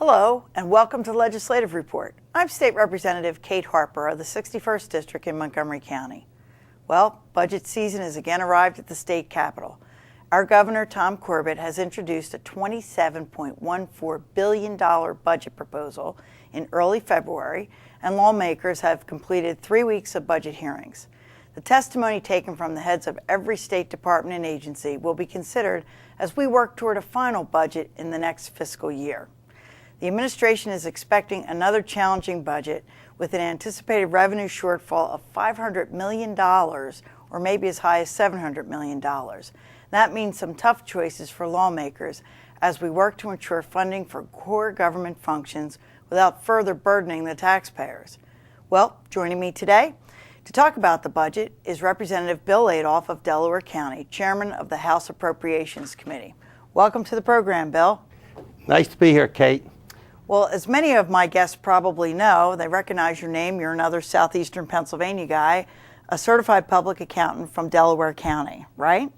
Hello, and welcome to the Legislative Report. I'm State Representative Kate Harper of the 61st District in Montgomery County. Well, budget season has again arrived at the state capitol. Our Governor, Tom Corbett, has introduced a $27.14 billion budget proposal in early February, and lawmakers have completed 3 weeks of budget hearings. The testimony taken from the heads of every state department and agency will be considered as we work toward a final budget in the next fiscal year. The administration is expecting another challenging budget with an anticipated revenue shortfall of $500 million or maybe as high as $700 million. That means some tough choices for lawmakers as we work to ensure funding for core government functions without further burdening the taxpayers. Well, joining me today to talk about the budget is Representative Bill Adolph of Delaware County, Chairman of the House Appropriations Committee. Welcome to the program, Bill. Nice to be here, Kate. Well, as many of my guests probably know, they recognize your name. You're another southeastern Pennsylvania guy, a certified public accountant from Delaware County, right?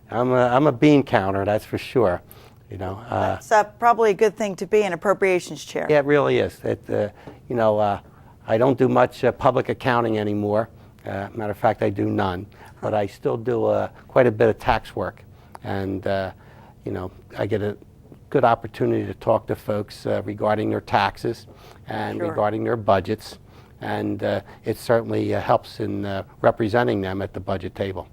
I'm a bean counter, that's for sure. You know, that's probably a good thing to be an appropriations chair. Yeah, it really is. I don't do much public accounting anymore. Matter of fact, I do none. But I still do quite a bit of tax work, and I get a good opportunity to talk to folks regarding their taxes and regarding their budgets, and it certainly helps in representing them at the budget table.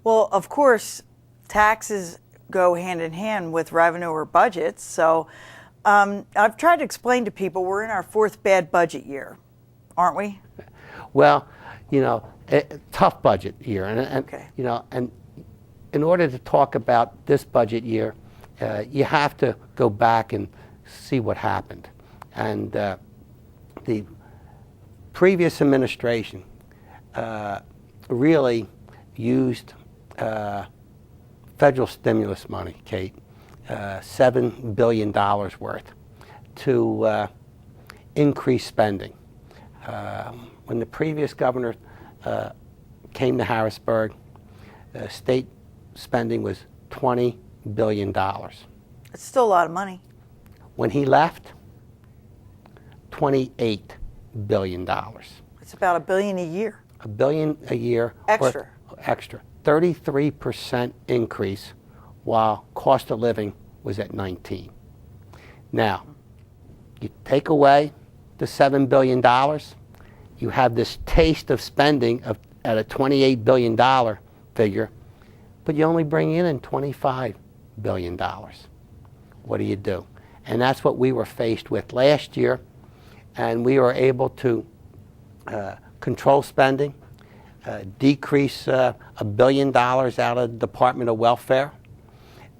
Well, of course, taxes go hand in hand with revenue or budgets, so I've tried to explain to people we're in our fourth bad budget year, aren't we? Well, tough budget year, and in order to talk about this budget year, you have to go back and see what happened. And the previous administration really used federal stimulus money, Kate, $7 billion worth, to increase spending. When the previous governor came to Harrisburg, state spending was $20 billion. It's still a lot of money. When he left, $28 billion. It's about $1 billion a year. $1 billion a year. Extra. 33% increase, while cost of living was at 19. Now, you take away the $7 billion, you have this taste of spending at a $28 billion figure, but you only bring in $25 billion. What do? And that's what we were faced with last year, and we were able to control spending, decrease $1 billion out of the Department of Welfare,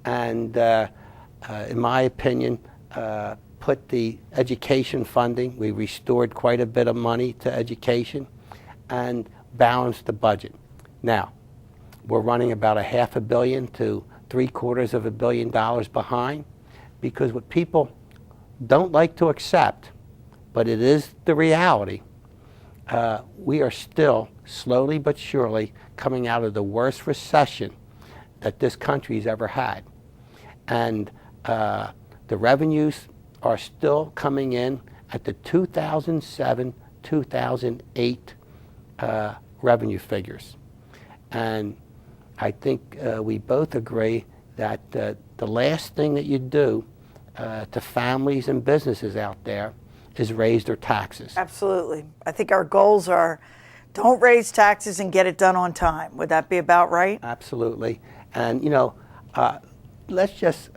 and in my opinion, put the education funding, we restored quite a bit of money to education, and balanced the budget. Now, we're running about $500 million to $750 million behind, because what people don't like to accept, but it is the reality, we are still slowly but surely coming out of the worst recession that this country's ever had. And the revenues are still coming in at the 2007-2008 revenue figures. And I think we both agree that the last thing that you do to families and businesses out there is raise their taxes. Absolutely. I think our goals are don't raise taxes and get it done on time. Would that be about right? Absolutely. And, let's just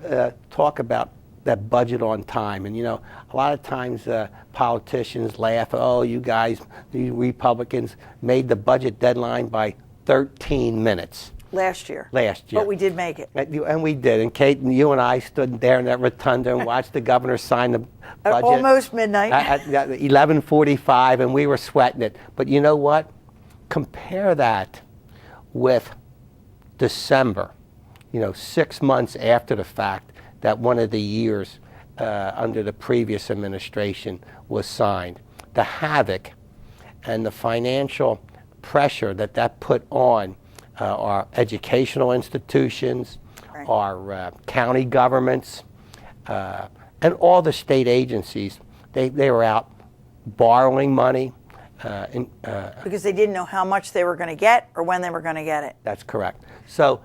talk about that budget on time. And, a lot of times politicians laugh, oh, you guys, the Republicans, made the budget deadline by 13 minutes. Last year. But we did make it. And we did. And Kate, you and I stood there in that rotunda and watched the governor sign the budget. At almost midnight. At 11:45, and we were sweating it. But you know what? Compare that with December, 6 months after the fact that one of the years under the previous administration was signed. The havoc and the financial pressure that put on our educational institutions, our county governments, and all the state agencies, they were out borrowing money. Because they didn't know how much they were going to get or when they were going to get it. That's correct. So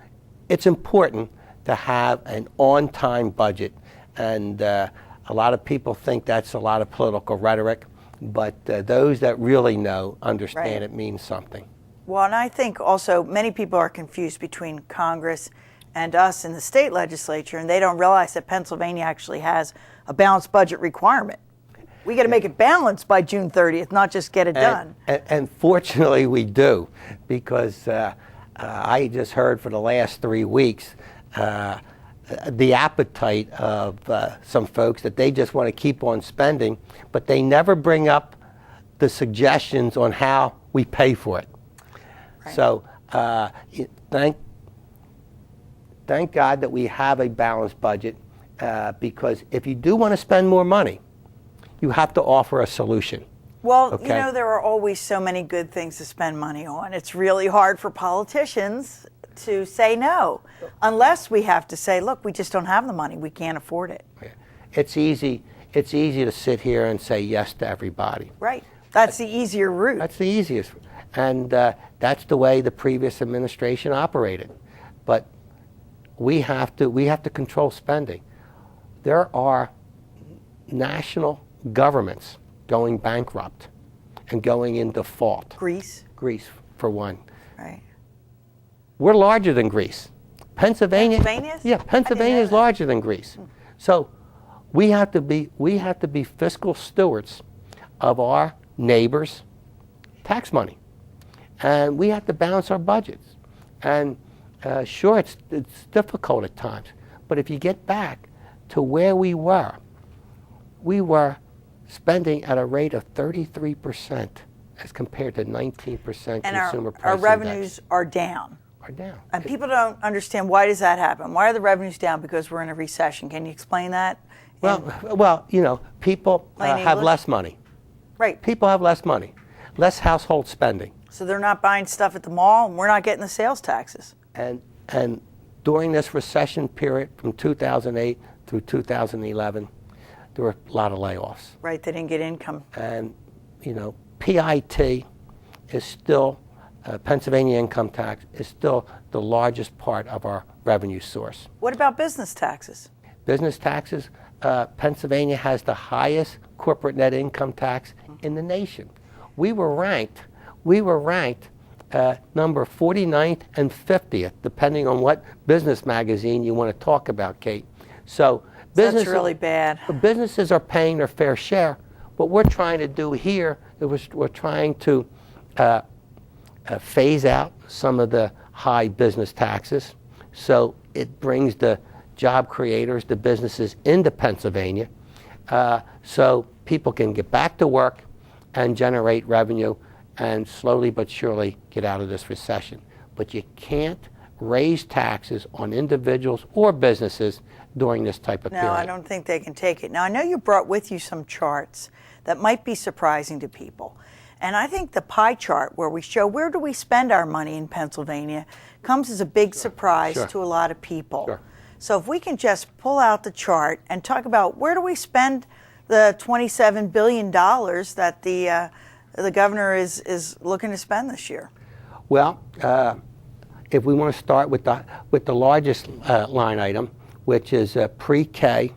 it's important to have an on-time budget, and a lot of people think that's a lot of political rhetoric, but those that really know understand Right. it means something. Well, and I think also many people are confused between Congress and us in the state legislature, and they don't realize that Pennsylvania actually has a balanced budget requirement. We got to make it balanced by June 30th, not just get it done. And fortunately we do, because I just heard for the last 3 weeks the appetite of some folks that they just want to keep on spending, but they never bring up the suggestions on how we pay for it. Right. So thank God that we have a balanced budget, because if you do want to spend more money, you have to offer a solution. Well, Okay. you know, there are always so many good things to spend money on. It's really hard for politicians to say no, unless we have to say, look, we just don't have the money. We can't afford it. It's easy to sit here and say yes to everybody. Right. That's the easier route. That's the easiest. And that's the way the previous administration operated. But we have to control spending. There are national governments going bankrupt and going in default. Greece. Greece, for one. Right. We're larger than Greece. Pennsylvania? Pennsylvania is? Yeah, Pennsylvania is that. larger than Greece. So we have to be fiscal stewards of our neighbors' tax money. And we have to balance our budgets. And sure, it's difficult at times. But if you get back to where we were spending at a rate of 33% as compared to 19% And consumer price our index. revenues are down. Are down. And people don't understand, why does that happen? Why are the revenues down? Because we're in a recession. Can you explain that? Well, you know, people Plain have English? less money. Right. People have less money, less household spending. So they're not buying stuff at the mall, and we're not getting the sales taxes. And during this recession period from 2008 through 2011, there were a lot of layoffs. Right, they didn't get income. And, you know, PIT is still, Pennsylvania income tax is still the largest part of our revenue source. What about business taxes? Business taxes, Pennsylvania has the highest corporate net income tax in the nation. We were ranked number 49th and 50th, depending on what business magazine you want to talk about, Kate. So That's really bad. businesses are paying their fair share. What we're trying to do here is we're trying to phase out some of the high business taxes, so it brings the job creators, the businesses into Pennsylvania, so people can get back to work and generate revenue and slowly but surely get out of this recession. But you can't raise taxes on individuals or businesses during this type of period. No, I don't think they can take it. Now, I know you brought with you some charts that might be surprising to people. And I think the pie chart where we show where do we spend our money in Pennsylvania comes as a big surprise Sure. to a lot of people. Sure. So if we can just pull out the chart and talk about where do we spend the $27 billion that the governor is looking to spend this year. Well, if we want to start with the largest line item, which is pre-K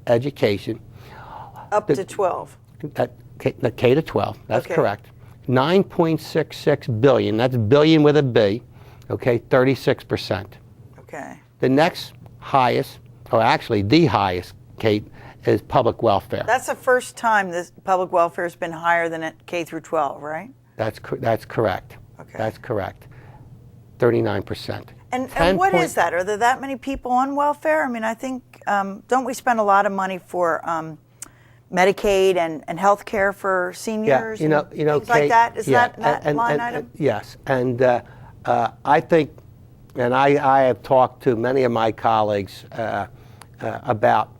education. Up to 12. The K to 12, that's Okay. correct. 9.66 billion, that's billion with a B, okay, 36%. Okay. The next highest, or actually the highest, Kate, is public welfare. That's the first time this public welfare has been higher than at K through 12, right? That's correct. Okay. That's correct. 39%. And what is that? Are there that many people on welfare? I mean, I think, don't we spend a lot of money for Medicaid and health care for seniors? Yeah, and you know, things like Kate, that? Is yeah, that line item? Yes, and I think, and I have talked to many of my colleagues about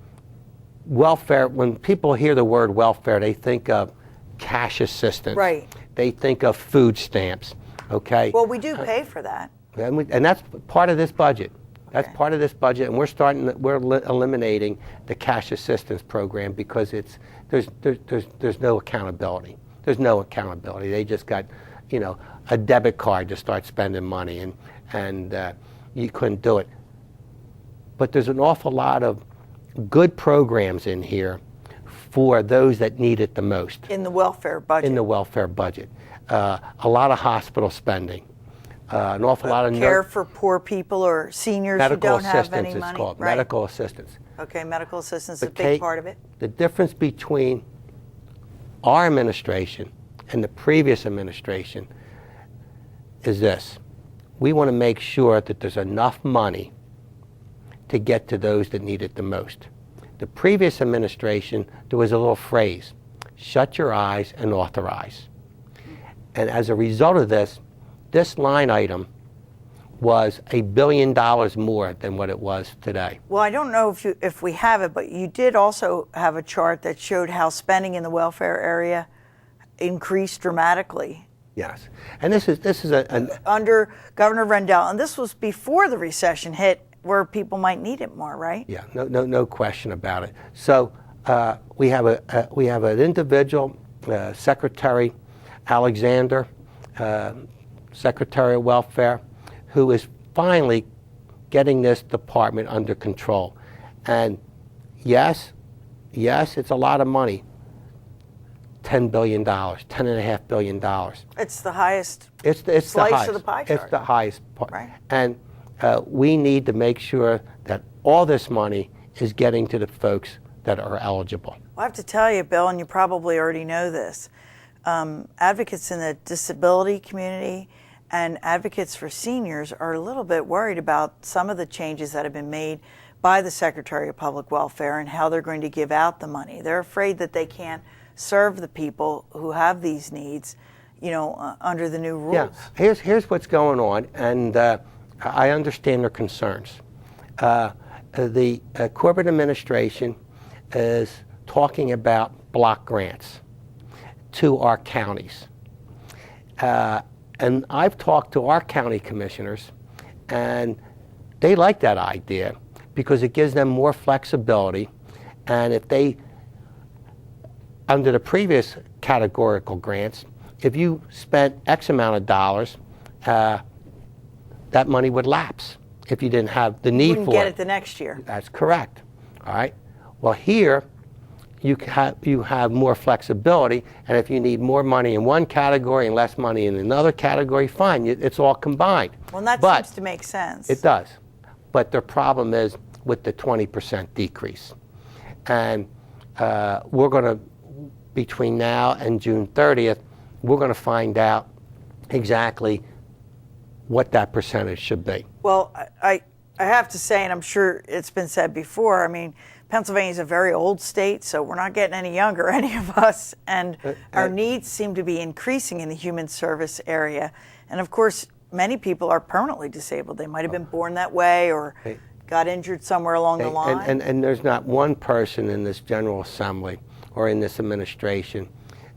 welfare. When people hear the word welfare, they think of cash assistance. Right. They think of food stamps, okay? Well, we do pay for that. And that's part of this budget. That's part of this budget, and we're eliminating the cash assistance program because there's no accountability. There's no accountability. They just got, a debit card to start spending money, and you couldn't do it. But there's an awful lot of good programs in here for those that need it the most. In the welfare budget. In the welfare budget. A lot of hospital spending. An awful lot of care for poor people or seniors who don't have any money. Medical assistance, it's called. Right. Medical assistance. Okay, medical assistance is a big part of it. The difference between our administration and the previous administration is this. We want to make sure that there's enough money to get to those that need it the most. The previous administration, there was a little phrase, shut your eyes and authorize. And as a result of this line item was $1 billion more than what it was today. Well, I don't know if we have it, but you did also have a chart that showed how spending in the welfare area increased dramatically. Yes, and this is under Governor Rendell, and this was before the recession hit, where people might need it more, right? Yeah, no question about it. So we have an individual, Secretary Alexander, Secretary of Welfare, who is finally getting this department under control. And yes, it's a lot of money. $10 billion, $10.5 billion. It's the highest it's slice the highest, of the pie chart. It's the highest part. Right. And we need to make sure that all this money is getting to the folks that are eligible. Well, I have to tell you, Bill, and you probably already know this, advocates in the disability community and advocates for seniors are a little bit worried about some of the changes that have been made by the Secretary of Public Welfare and how they're going to give out the money. They're afraid that they can't serve the people who have these needs, under the new rules. Yeah, here's what's going on, and I understand their concerns. The corporate administration is talking about block grants to our counties. And I've talked to our county commissioners, and they like that idea because it gives them more flexibility. And if they, under the previous categorical grants, if you spent X amount of dollars, that money would lapse if you didn't have the need for it. You wouldn't get it the next year. That's correct. All right. Well, here you have more flexibility, and if you need more money in one category and less money in another category, fine. It's all combined. Well, and that seems to make sense. It does. But the problem is with the 20% decrease. And we're going to, between now and June 30th, we're going to find out exactly what that percentage should be. Well, I have to say, and I'm sure it's been said before, I mean, Pennsylvania is a very old state, so we're not getting any younger, any of us, and our needs seem to be increasing in the human service area. And of course, many people are permanently disabled. They might have been born that way or got injured somewhere along the line. And there's not one person in this General Assembly or in this administration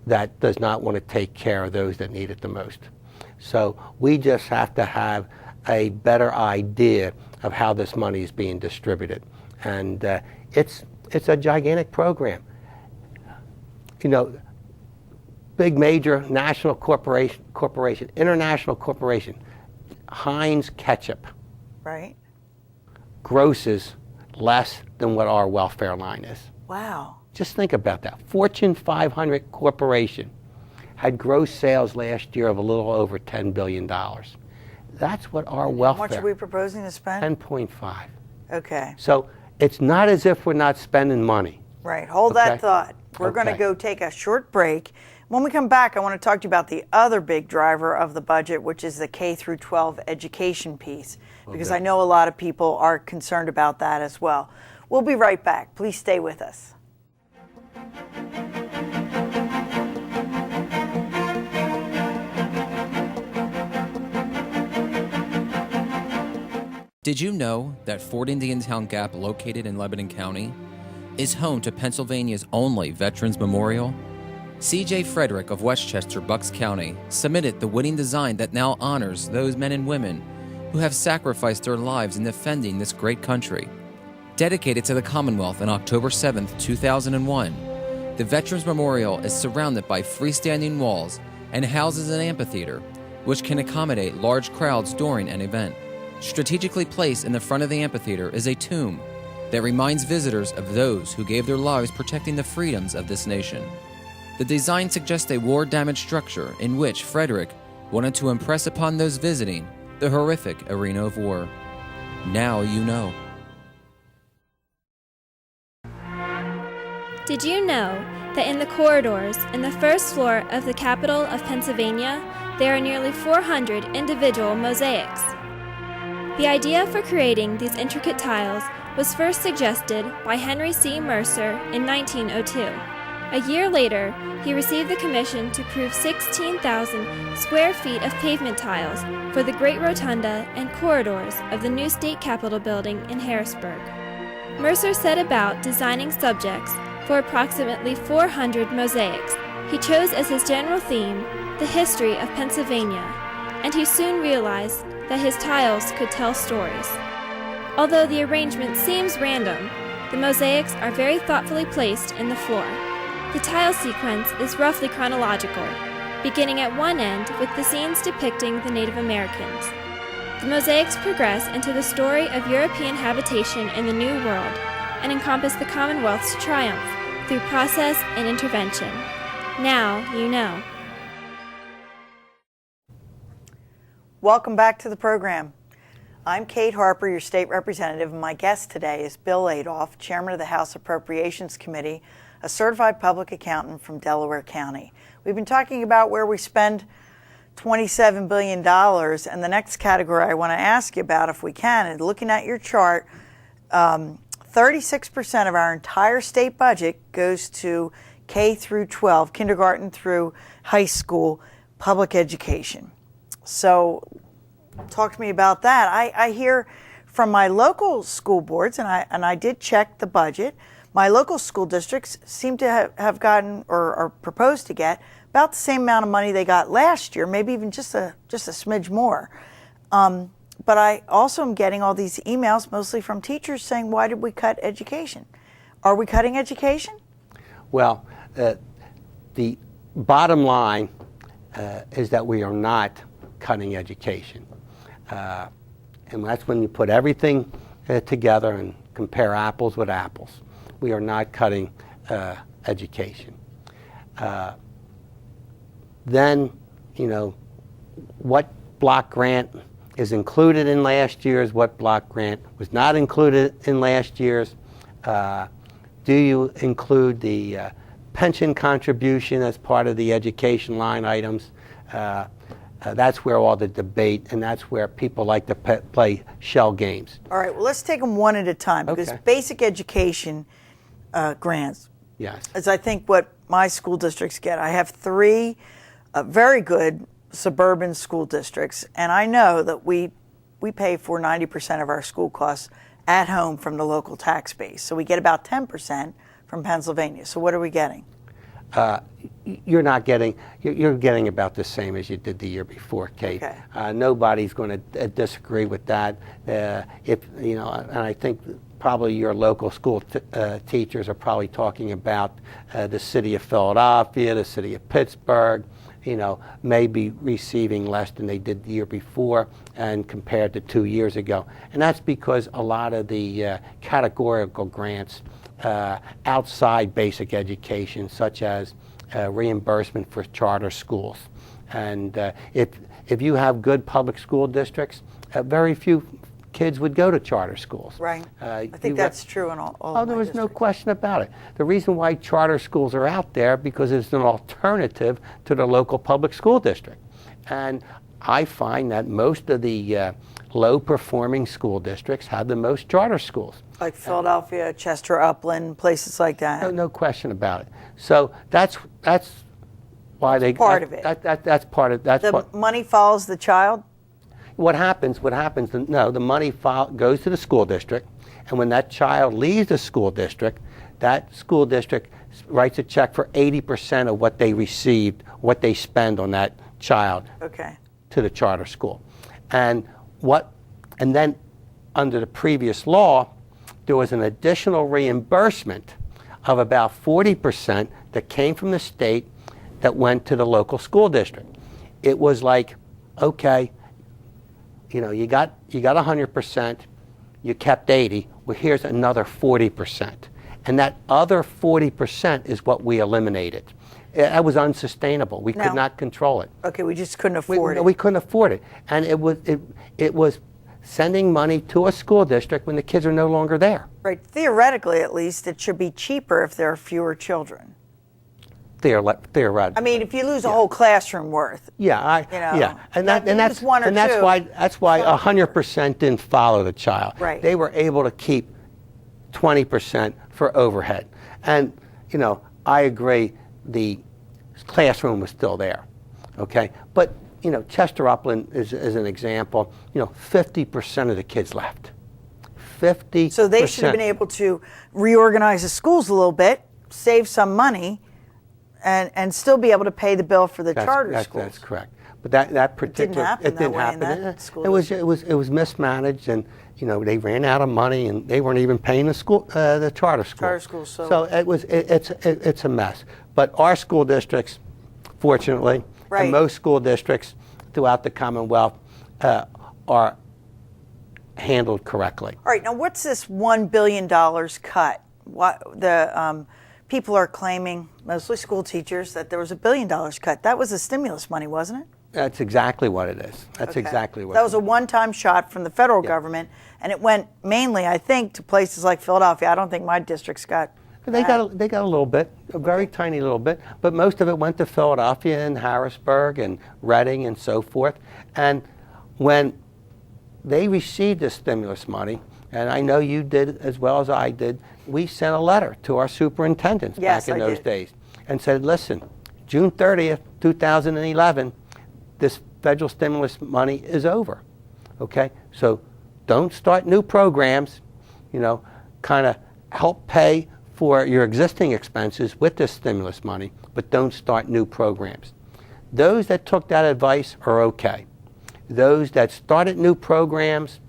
that does not want to take care of those that need it the most. So we just have to have a better idea of how this money is being distributed. And it's a gigantic program. Big major national corporation, international corporation, Heinz ketchup, right, grosses less than what our welfare line is. Wow. Just think about that. Fortune 500 corporation had gross sales last year of a little over $10 billion. That's what our welfare. How much are we proposing to spend? 10.5. Okay. So it's not as if we're not spending money. Right. Hold that thought. We're going to go take a short break. When we come back, I want to talk to you about the other big driver of the budget, which is the K through 12 education piece, because I know a lot of people are concerned about that as well. We'll be right back. Please stay with us. Did you know that Fort Indiantown Gap, located in Lebanon County, is home to Pennsylvania's only Veterans Memorial? C.J. Frederick of Westchester, Bucks County, submitted the winning design that now honors those men and women who have sacrificed their lives in defending this great country. Dedicated to the Commonwealth on October 7, 2001, the Veterans Memorial is surrounded by freestanding walls and houses an amphitheater, which can accommodate large crowds during an event. Strategically placed in the front of the amphitheater is a tomb that reminds visitors of those who gave their lives protecting the freedoms of this nation. The design suggests a war-damaged structure in which Frederick wanted to impress upon those visiting the horrific arena of war. Now you know. Did you know that in the corridors in the first floor of the capital of Pennsylvania, there are nearly 400 individual mosaics? The idea for creating these intricate tiles was first suggested by Henry C. Mercer in 1902. A year later, he received the commission to prove 16,000 square feet of pavement tiles for the Great Rotunda and corridors of the new state capitol building in Harrisburg. Mercer set about designing subjects for approximately 400 mosaics. He chose as his general theme the history of Pennsylvania, and he soon realized that his tiles could tell stories. Although the arrangement seems random, the mosaics are very thoughtfully placed in the floor. The tile sequence is roughly chronological, beginning at one end with the scenes depicting the Native Americans. The mosaics progress into the story of European habitation in the New World and encompass the Commonwealth's triumph through process and intervention. Now you know. Welcome back to the program. I'm Kate Harper, your state representative, and my guest today is Bill Adolph, chairman of the House Appropriations Committee, a certified public accountant from Delaware County. We've been talking about where we spend $27 billion, and the next category I want to ask you about, if we can, and looking at your chart, 36% of our entire state budget goes to K through 12, kindergarten through high school, public education. So talk to me about that. I hear from my local school boards, and I did check the budget, my local school districts seem to have gotten or are proposed to get about the same amount of money they got last year, maybe even just a smidge more. But I also am getting all these emails, mostly from teachers, saying, why did we cut education? Are we cutting education? Well, the bottom line is that we are not cutting education. And that's when you put everything together and compare apples with apples. We are not cutting education. Then, what block grant is included in last year's, what block grant was not included in last year's. Do you include the pension contribution as part of the education line items? That's where all the debate, and that's where people like to play shell games. All right, well, let's take them one at a time, because basic education grants, yes, is I think what my school districts get. I have three very good suburban school districts, and I know that we pay for 90% of our school costs at home from the local tax base. So we get about 10% from Pennsylvania. So what are we getting? You're not getting, you're getting about the same as you did the year before, Kate. Okay. Nobody's going to disagree with that. And I think probably your local school teachers are probably talking about the city of Philadelphia, the city of Pittsburgh, maybe receiving less than they did the year before and compared to 2 years ago. And that's because a lot of the categorical grants outside basic education, such as reimbursement for charter schools. And if you have good public school districts, very few kids would go to charter schools. Right. I think that's true in all there was no question about it. The reason why charter schools are out there because it's an alternative to the local public school district. And I find that most of the low-performing school districts have the most charter schools. Like Philadelphia, Chester, Upland, places like that. No question about it. So that's why they part of it. That's part of that's the money follows the child. What happens? No, the money goes to the school district, and when that child leaves the school district, that school district writes a check for 80% of what they received, what they spend on that child, okay, to the charter school. And what And then under the previous law, there was an additional reimbursement of about 40% that came from the state that went to the local school district. It was like, okay, you know, you got 100%, you kept 80, well, here's another 40%. And that other 40% is what we eliminated. That was unsustainable. We could not control it. Okay, we just couldn't afford it. We couldn't afford it. And it was sending money to a school district when the kids are no longer there. Right. Theoretically, at least, it should be cheaper if there are fewer children. Theoretically. I mean, if you lose a whole classroom worth. Yeah, that's why 100% didn't follow the child. Right. They were able to keep 20% for overhead. And, you know, I agree the classroom was still there, okay? But, you know, Chester Upland is an example. You know, 50% of the kids left. 50%. So they should have been able to reorganize the schools a little bit, save some money, and still be able to pay the bill for the charter schools. That's correct. But that particular it didn't happen in that school. It was mismanaged, and you know they ran out of money, and they weren't even paying the charter school. Charter schools. So it's a mess. But our school districts, fortunately, and most school districts throughout the Commonwealth are handled correctly. All right. Now, what's this $1 billion cut? What the people are claiming, mostly school teachers, that there was $1 billion cut. That was the stimulus money, wasn't it? That's exactly what it is. That's exactly what. That was a one-time shot from the federal government, and it went mainly, I think, to places like Philadelphia. I don't think my district's got. They got a little bit, a very tiny little bit, but most of it went to Philadelphia and Harrisburg and Reading and so forth. And when they received the stimulus money, and I know you did as well as I did, we sent a letter to our superintendents back in those days and said, listen, June 30th, 2011, this federal stimulus money is over, okay? So don't start new programs, you know, kind of help pay for your existing expenses with this stimulus money, but don't start new programs. Those that took that advice are okay. Those that started new programs,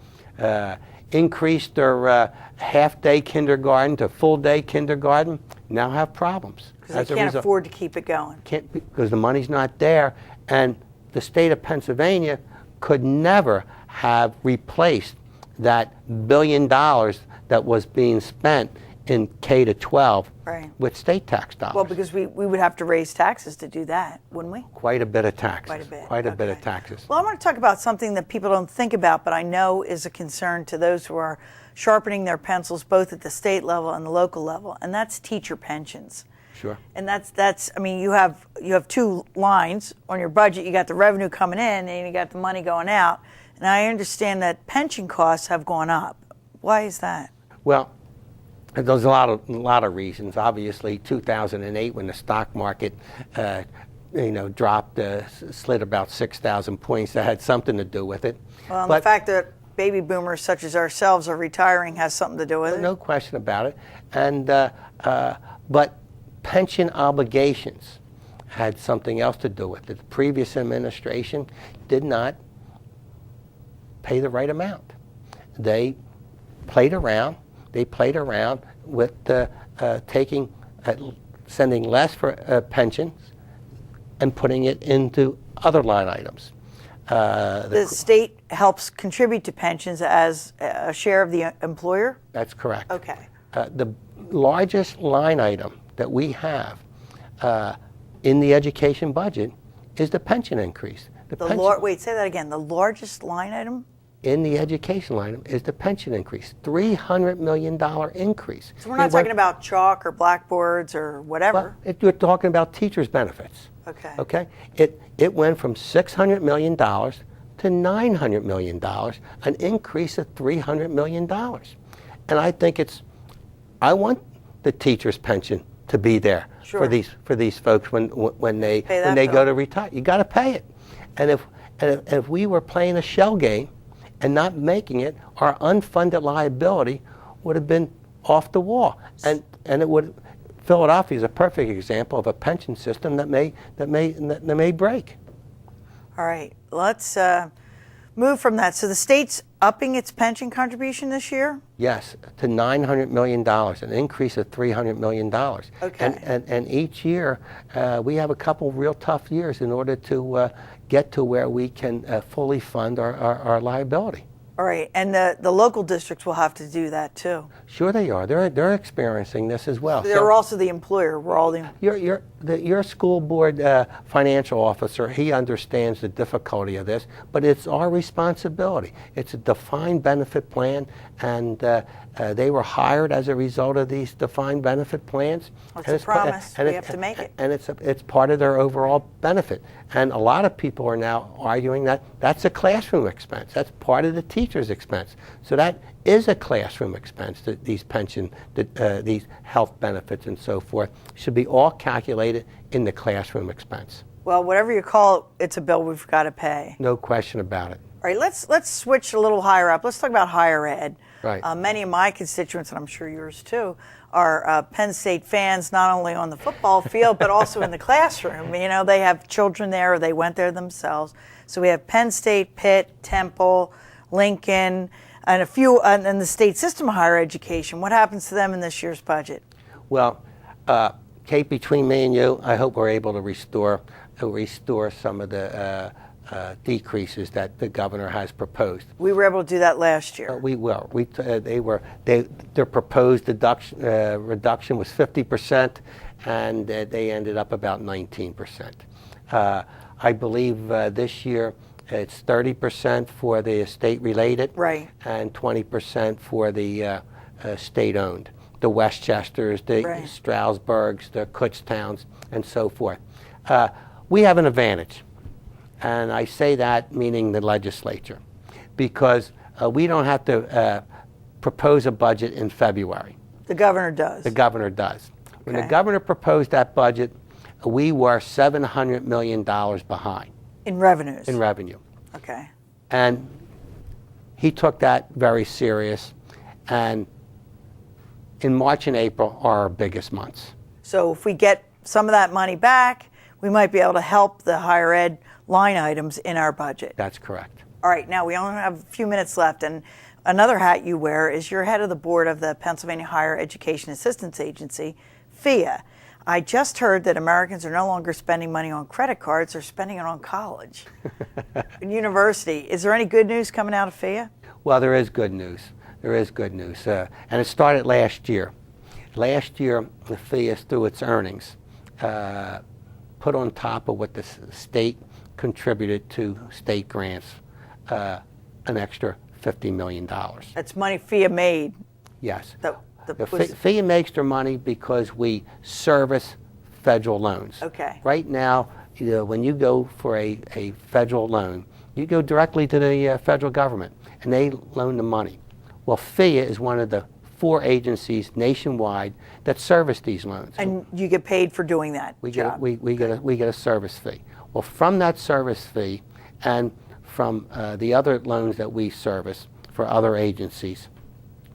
increased their half-day kindergarten to full-day kindergarten, now have problems. Because they can't afford to keep it going. Can't, because the money's not there, and the state of Pennsylvania could never have replaced that $1 billion that was being spent in K to 12 with state tax dollars. Well, because we would have to raise taxes to do that, wouldn't we? Quite a bit of taxes. Quite a bit. Quite a bit of taxes. Well, I want to talk about something that people don't think about, but I know is a concern to those who are sharpening their pencils both at the state level and the local level, and that's teacher pensions. Sure. And that's I mean, you have two lines on your budget. You got the revenue coming in and you got the money going out. And I understand that pension costs have gone up. Why is that? Well, there's a lot of reasons. Obviously, 2008, when the stock market, dropped, slid about 6,000 points, that had something to do with it. Well, and the fact that baby boomers such as ourselves are retiring has something to do with it. No question about it. And but pension obligations had something else to do with it. The previous administration did not pay the right amount. They played around. They played around with sending less for pensions and putting it into other line items. The state helps contribute to pensions as a share of the employer? That's correct. Okay. The largest line item that we have in the education budget is the pension increase. Wait, say that again. The largest line item? In the education line item is the pension increase, $300 million increase. So we're not talking about chalk or blackboards or whatever. Well, you're talking about teachers' benefits. Okay. Okay. It went from $600 million to $900 million, an increase of $300 million. And I think I want the teachers' pension to be there for these folks when they go to retire. You got to pay it. And if we were playing a shell game and not making it, our unfunded liability would have been off the wall. And it would. Philadelphia is a perfect example of a pension system that may break. All right, let's move from that. So the state's upping its pension contribution this year? Yes, to $900 million, an increase of $300 million. Okay. And each year, we have a couple real tough years in order to get to where we can fully fund our liability. All right, and the local districts will have to do that too. Sure they are. They're experiencing this as well. They're also the employer. We're all the... Your school board financial officer, he understands the difficulty of this, but it's our responsibility. It's a defined benefit plan, and they were hired as a result of these defined benefit plans. It's a promise. We have to make it. And it's part of their overall benefit. And a lot of people are now arguing that that's a classroom expense. That's part of the teacher's expense. So that is a classroom expense, that these pension, these health benefits and so forth should be all calculated in the classroom expense. Well, whatever you call it, it's a bill we've got to pay. No question about it. All right, let's switch a little higher up. Let's talk about higher ed. Right. Many of my constituents, and I'm sure yours too, are Penn State fans, not only on the football field, but also in the classroom. You know, they have children there, or they went there themselves. So we have Penn State, Pitt, Temple, Lincoln, and a few in the state system of higher education. What happens to them in this year's budget? Well, Kate, between me and you, I hope we're able to restore some of the decreases that the governor has proposed. We were able to do that last year. We will. Their proposed reduction was 50%, and they ended up about 19%. I believe this year it's 30% for the state-related, right, and 20% for the state-owned. The Westchesters, the right, Stroudsburgs, the Kutztowns, and so forth. We have an advantage. And I say that meaning the legislature, because we don't have to propose a budget in February. The governor does. The governor does. Okay. When the governor proposed that budget, we were $700 million behind. In revenues? In revenue. Okay. And he took that very serious, and in March and April are our biggest months. So if we get some of that money back, we might be able to help the higher ed line items in our budget. That's correct. All right, now we only have a few minutes left, and another hat you wear is you're head of the board of the Pennsylvania Higher Education Assistance Agency, FIA. I just heard that Americans are no longer spending money on credit cards, they're spending it on college and university. Is there any good news coming out of FIA? Well, there is good news. There is good news. And it started last year. Last year, the FIA, through its earnings, put on top of what the state contributed to state grants an extra $50 million. That's money FIA made. Yes. Was... FIA makes their money because we service federal loans. Okay. Right now, when you go for a federal loan, you go directly to the federal government, and they loan the money. Well, FIA is one of the 4 agencies nationwide that service these loans. And you get paid for doing that job? We get a service fee. Well, from that service fee and from the other loans that we service for other agencies,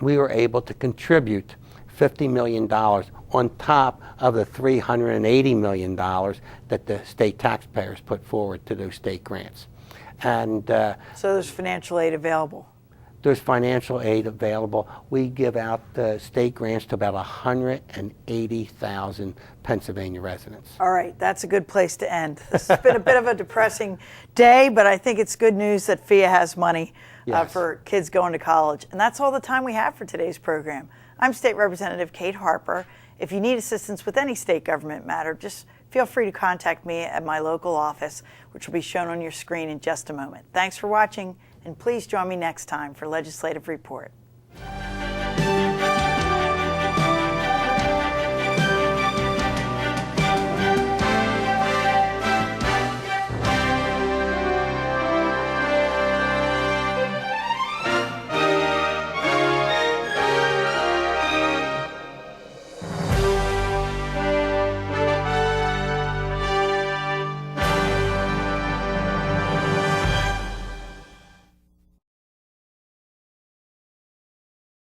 we were able to contribute $50 million on top of the $380 million that the state taxpayers put forward to those state grants. And so there's financial aid available? There's financial aid available. We give out state grants to about 180,000 Pennsylvania residents. All right, that's a good place to end. This has been a bit of a depressing day, but I think it's good news that FIA has money for kids going to college. And that's all the time we have for today's program. I'm State Representative Kate Harper. If you need assistance with any state government matter, just feel free to contact me at my local office, which will be shown on your screen in just a moment. Thanks for watching, and please join me next time for Legislative Report.